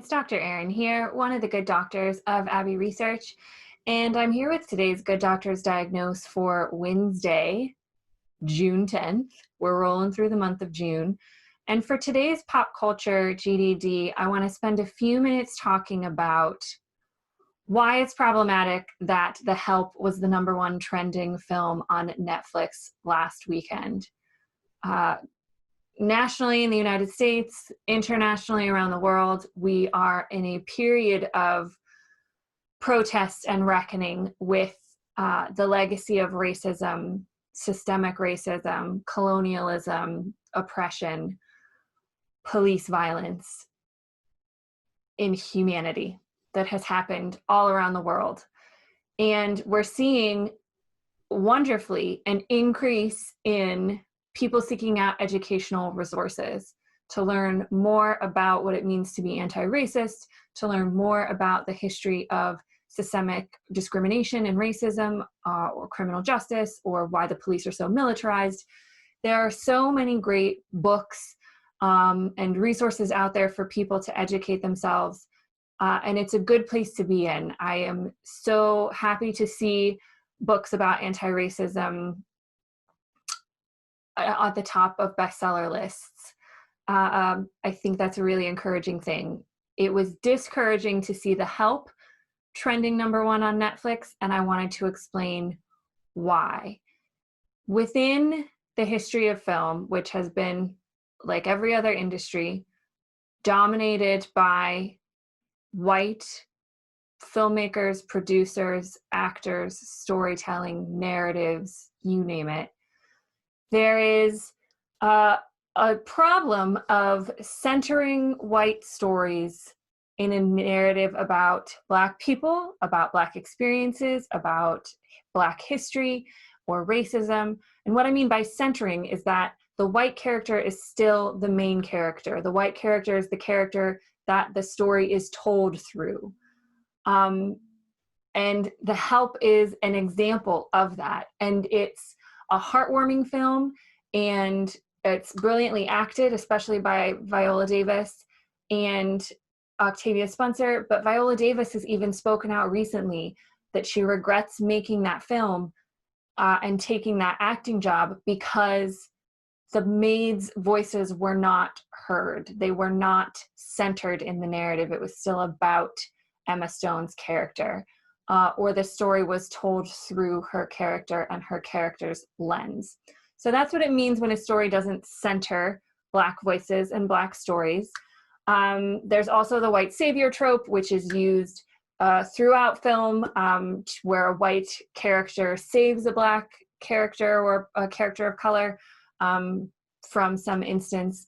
it's Dr. Erin here, one of the good doctors of Abbey Research, and I'm here with today's Good Doctors Diagnose for Wednesday, June 10th. We're rolling through the month of June. And for today's pop culture GDD, I want to spend a few minutes talking about why it's problematic that The Help was the #1 trending film on Netflix last weekend. Nationally in the United States, internationally around the world, we are in a period of protest and reckoning with the legacy of racism, systemic racism, colonialism, oppression, police violence, inhumanity that has happened all around the world. And we're seeing wonderfully an increase in people seeking out educational resources to learn more about what it means to be anti-racist, to learn more about the history of systemic discrimination and racism or criminal justice, or why the police are so militarized. There are so many great books and resources out there for people to educate themselves, and it's a good place to be in. I am so happy to see books about anti-racism at the top of bestseller lists. I think that's a really encouraging thing. It was discouraging to see The Help trending #1 on Netflix, and I wanted to explain why. Within the history of film, which has been, like every other industry, dominated by white filmmakers, producers, actors, storytelling, narratives, you name it, there is a problem of centering white stories in a narrative about Black people, about Black experiences, about Black history or racism. And what I mean by centering is that the white character is still the main character. The white character is the character that the story is told through. And The Help is an example of that. And it's a heartwarming film, and it's brilliantly acted, especially by Viola Davis and Octavia Spencer. But Viola Davis has even spoken out recently that she regrets making that film and taking that acting job because the maids' voices were not heard. They were not centered in the narrative. It was still about Emma Stone's character. Or the story was told through her character and her character's lens. So that's what it means when a story doesn't center Black voices and Black stories. There's also the white savior trope, which is used throughout film, where a white character saves a Black character or a character of color from some instance.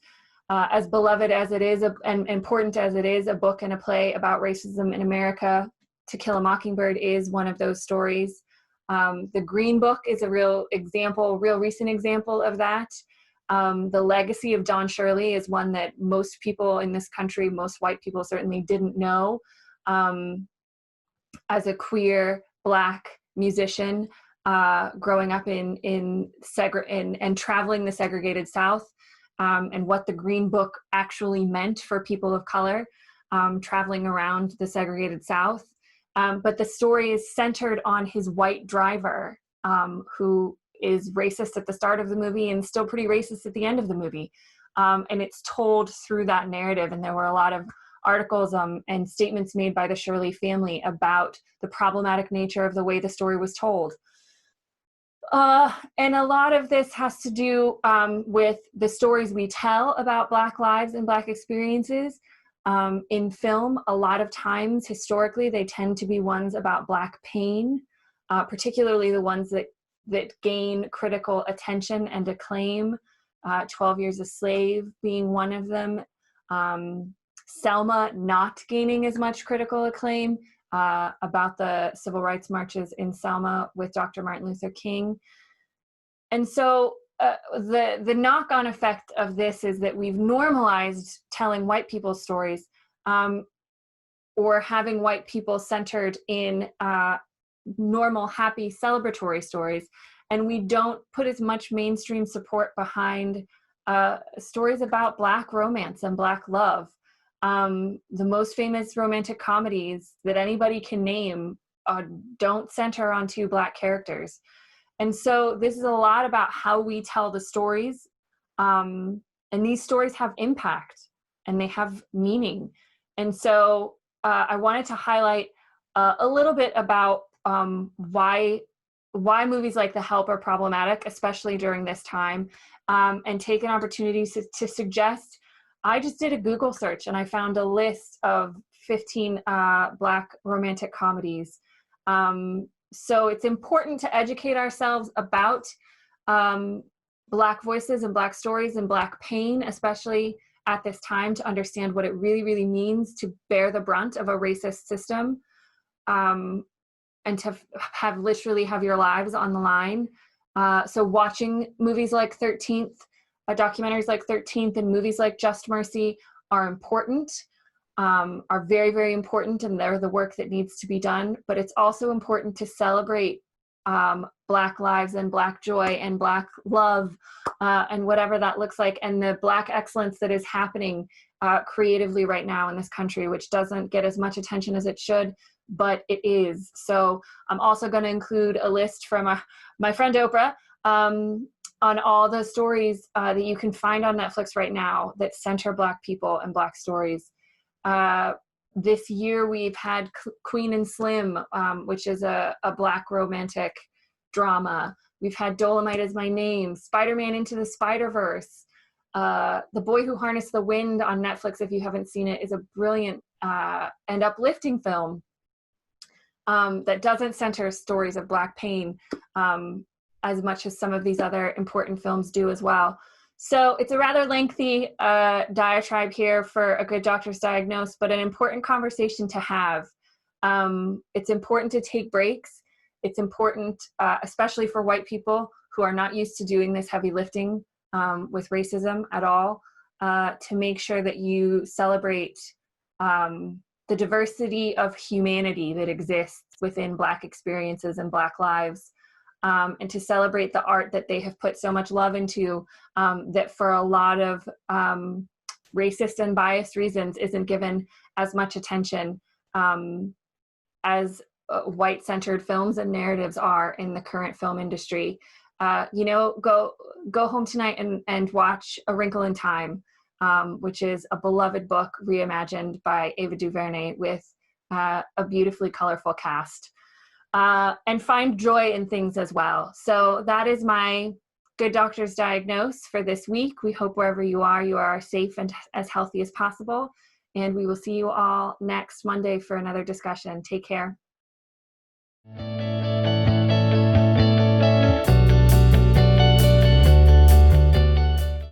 As beloved as it is and important as it is, a book and a play about racism in America, To Kill a Mockingbird is one of those stories. The Green Book is a real recent example of that. The legacy of Don Shirley is one that most people in this country, most white people certainly didn't know. As a queer Black musician, growing up and traveling the segregated South, and what the Green Book actually meant for people of color, traveling around the segregated South. But the story is centered on his white driver, who is racist at the start of the movie and still pretty racist at the end of the movie. And it's told through that narrative. And there were a lot of articles and statements made by the Shirley family about the problematic nature of the way the story was told. And a lot of this has to do with the stories we tell about Black lives and Black experiences. In film, a lot of times, historically, they tend to be ones about Black pain, particularly the ones that gain critical attention and acclaim, 12 Years a Slave being one of them, Selma not gaining as much critical acclaim, about the civil rights marches in Selma with Dr. Martin Luther King. And so the knock-on effect of this is that we've normalized telling white people's stories, or having white people centered in normal, happy, celebratory stories, and we don't put as much mainstream support behind stories about Black romance and Black love. The most famous romantic comedies that anybody can name don't center on two Black characters. And so this is a lot about how we tell the stories. And these stories have impact and they have meaning. And so I wanted to highlight a little bit about why movies like The Help are problematic, especially during this time, and take an opportunity to suggest. I just did a Google search and I found a list of 15 Black romantic comedies. So it's important to educate ourselves about Black voices and Black stories and Black pain, especially at this time, to understand what it really, really means to bear the brunt of a racist system, and to literally have your lives on the line. So watching movies like 13th, documentaries like 13th, and movies like Just Mercy are important, are very, very important, and they're the work that needs to be done. But it's also important to celebrate Black lives and Black joy and Black love, and whatever that looks like, and the Black excellence that is happening creatively right now in this country, which doesn't get as much attention as it should, but it is. So I'm also going to include a list from my friend Oprah on all the stories that you can find on Netflix right now that center Black people and Black stories. This year we've had Queen and Slim, which is a Black romantic drama. We've had Dolomite Is My Name, Spider-Man Into the Spider-Verse. The Boy Who Harnessed the Wind on Netflix, if you haven't seen it, is a brilliant and uplifting film that doesn't center stories of Black pain as much as some of these other important films do as well. So it's a rather lengthy diatribe here for A Good Doctor's Diagnose, but an important conversation to have. It's important to take breaks. It's important, especially for white people who are not used to doing this heavy lifting with racism at all, to make sure that you celebrate the diversity of humanity that exists within Black experiences and Black lives. And to celebrate the art that they have put so much love into, that for a lot of racist and biased reasons isn't given as much attention as white-centered films and narratives are in the current film industry. Go home tonight and watch A Wrinkle in Time, which is a beloved book reimagined by Ava DuVernay with a beautifully colorful cast. And find joy in things as well. So that is my Good Doctor's Diagnose for this week. We hope wherever you are safe and as healthy as possible. And we will see you all next Monday for another discussion. Take care.